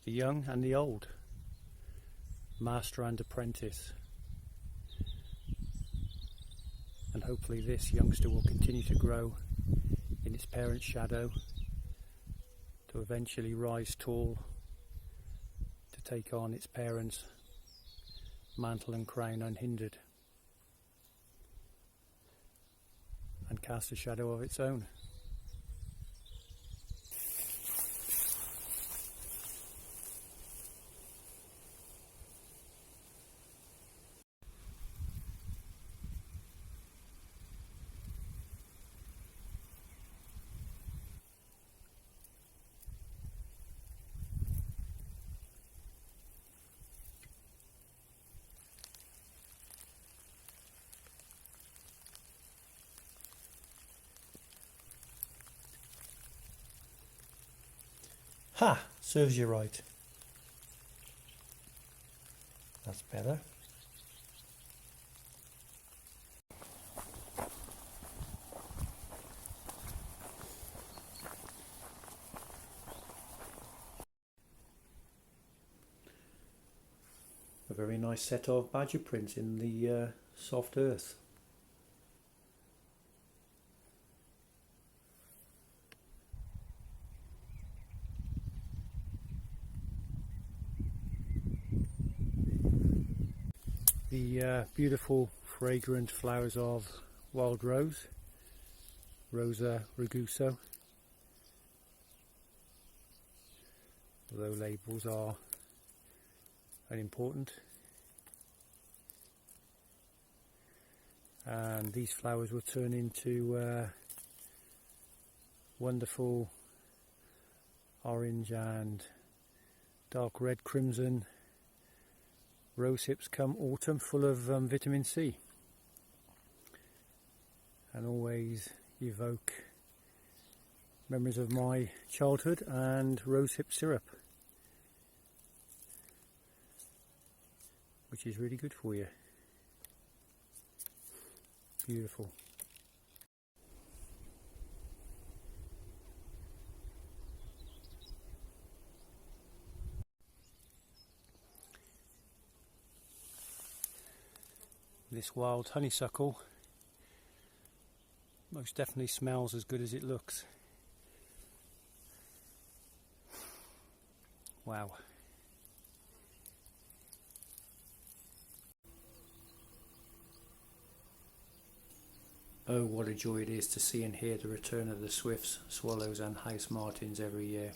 the young and the old, master and apprentice. And hopefully this youngster will continue to grow in its parent's shadow to eventually rise tall to take on its parents' mantle and crown unhindered and cast a shadow of its own. Ha! Serves you right. That's better. A very nice set of badger prints in the soft earth. The beautiful fragrant flowers of wild rose, Rosa rugosa, although labels are unimportant. And these flowers will turn into wonderful orange and dark red crimson rose hips come autumn, full of vitamin C, and always evoke memories of my childhood and rosehip syrup, which is really good for you. Beautiful. This wild honeysuckle most definitely smells as good as it looks. Wow. Oh, what a joy it is to see and hear the return of the swifts, swallows and house martins every year.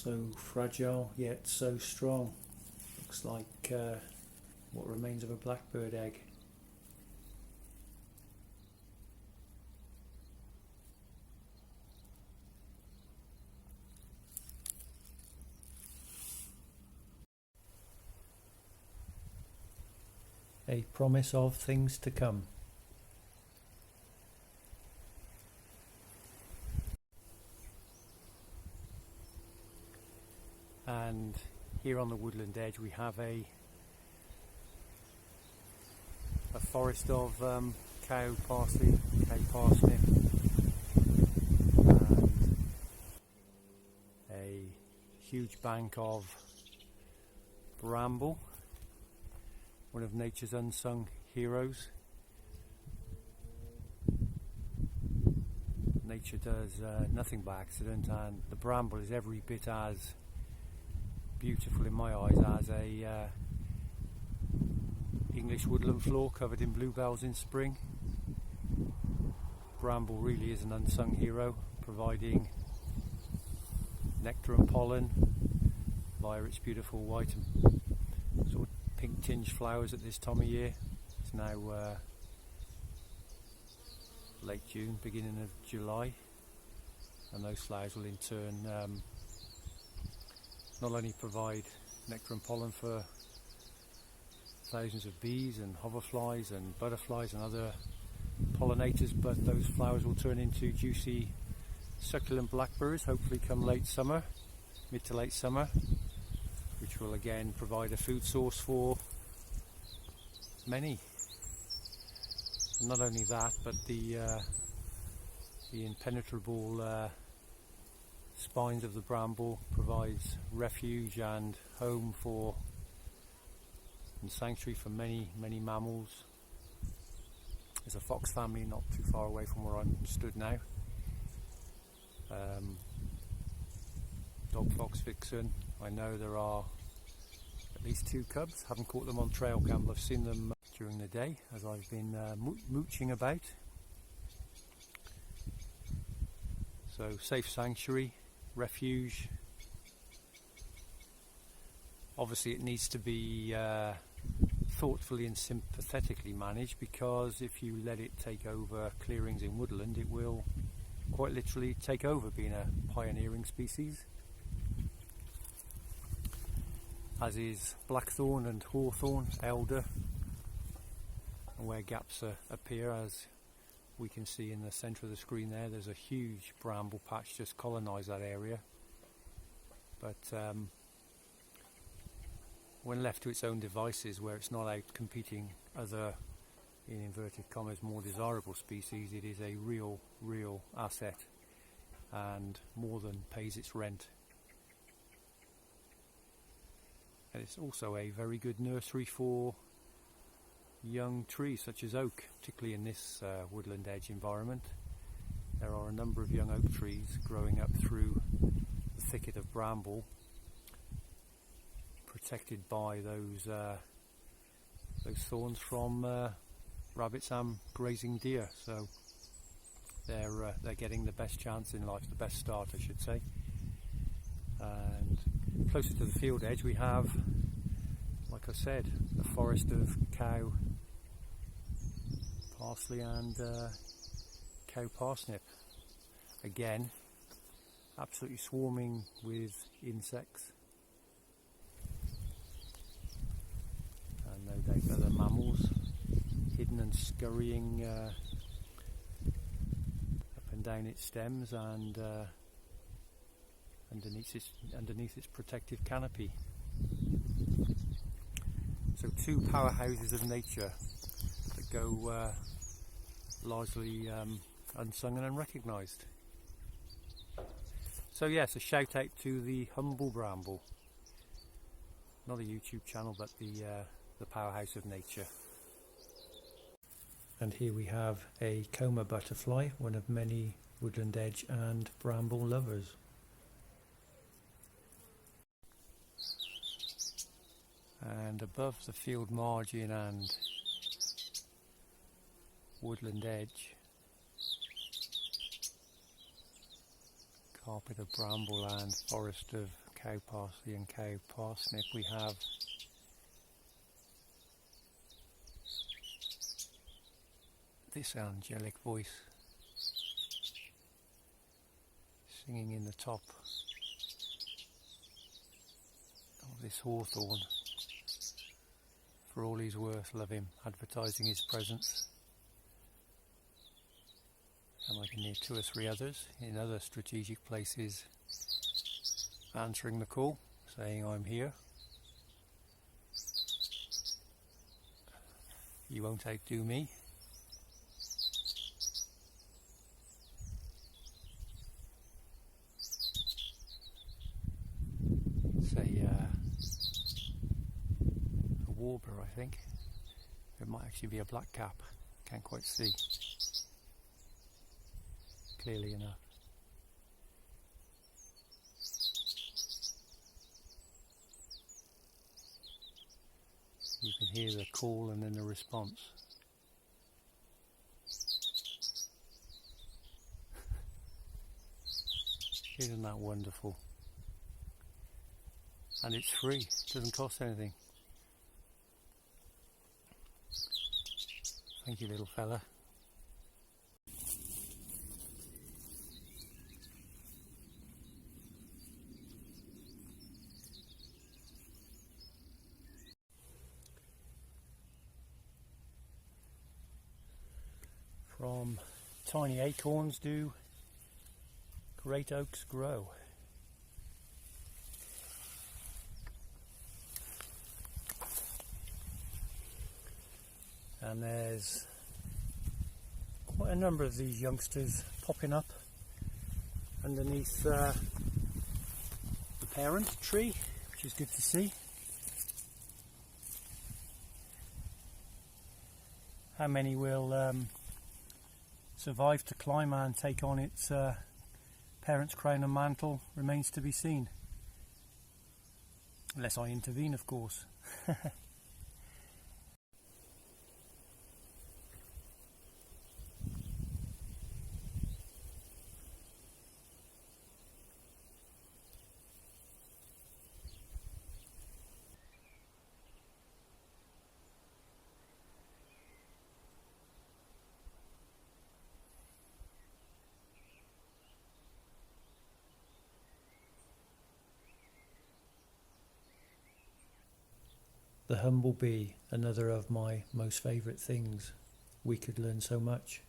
So fragile yet so strong. Looks like what remains of a blackbird egg. A promise of things to come. And here on the woodland edge we have a forest of cow parsley, cow parsnip, and a huge bank of bramble, one of nature's unsung heroes. Nature does nothing by accident, and the bramble is every bit as beautiful in my eyes as a English woodland floor covered in bluebells in spring. Bramble really is an unsung hero, providing nectar and pollen via its beautiful white and sort of pink tinged flowers at this time of year. It's now late June, beginning of July, and those flowers will in turn not only provide nectar and pollen for thousands of bees and hoverflies and butterflies and other pollinators, but those flowers will turn into juicy succulent blackberries, hopefully come late summer, mid to late summer, which will again provide a food source for many. And not only that, but the impenetrable spines of the bramble provides refuge and home for and sanctuary for many mammals. There's a fox family not too far away from where I'm stood now. Dog fox vixen. I know there are at least 2 cubs. Haven't caught them on trail cam, but I've seen them during the day as I've been mooching about. So safe sanctuary, refuge. Obviously it needs to be thoughtfully and sympathetically managed, because if you let it take over clearings in woodland, it will quite literally take over, being a pioneering species, as is blackthorn and hawthorn, elder. And where gaps appear, as we can see in the centre of the screen there's a huge bramble patch just colonised that area. But when left to its own devices, where it's not out competing other, in inverted commas, more desirable species, it is a real asset and more than pays its rent. And it's also a very good nursery for young trees such as oak, particularly in this woodland edge environment. There are a number of young oak trees growing up through the thicket of bramble, protected by those thorns from rabbits and grazing deer. So they're getting the best chance in life, the best start I should say. And closer to the field edge we have, like I said, a forest of cow parsley and cow parsnip. Again, absolutely swarming with insects, and no doubt other mammals hidden and scurrying up and down its stems and underneath its protective canopy. So 2 powerhouses of nature that go largely unsung and unrecognised. So yes, a shout out to the humble bramble, not a YouTube channel, but the powerhouse of nature. And here we have a coma butterfly, one of many woodland edge and bramble lovers. And above the field margin and woodland edge, carpet of bramble and forest of cow parsley and cow parsnip, we have this angelic voice singing in the top of this hawthorn. For all he's worth, love him, advertising his presence. And I can hear 2 or 3 others in other strategic places answering the call, saying I'm here. You won't outdo me. It's a warbler, I think. It might actually be a blackcap. Can't quite see clearly enough. You can hear the call and then the response. Isn't that wonderful? And it's free, it doesn't cost anything. Thank you, little fella. From tiny acorns do great oaks grow. And there's quite a number of these youngsters popping up underneath the parent tree, which is good to see. How many will survive to climb and take on its parent's crown and mantle remains to be seen. Unless I intervene, of course. The humble bee, another of my most favourite things. We could learn so much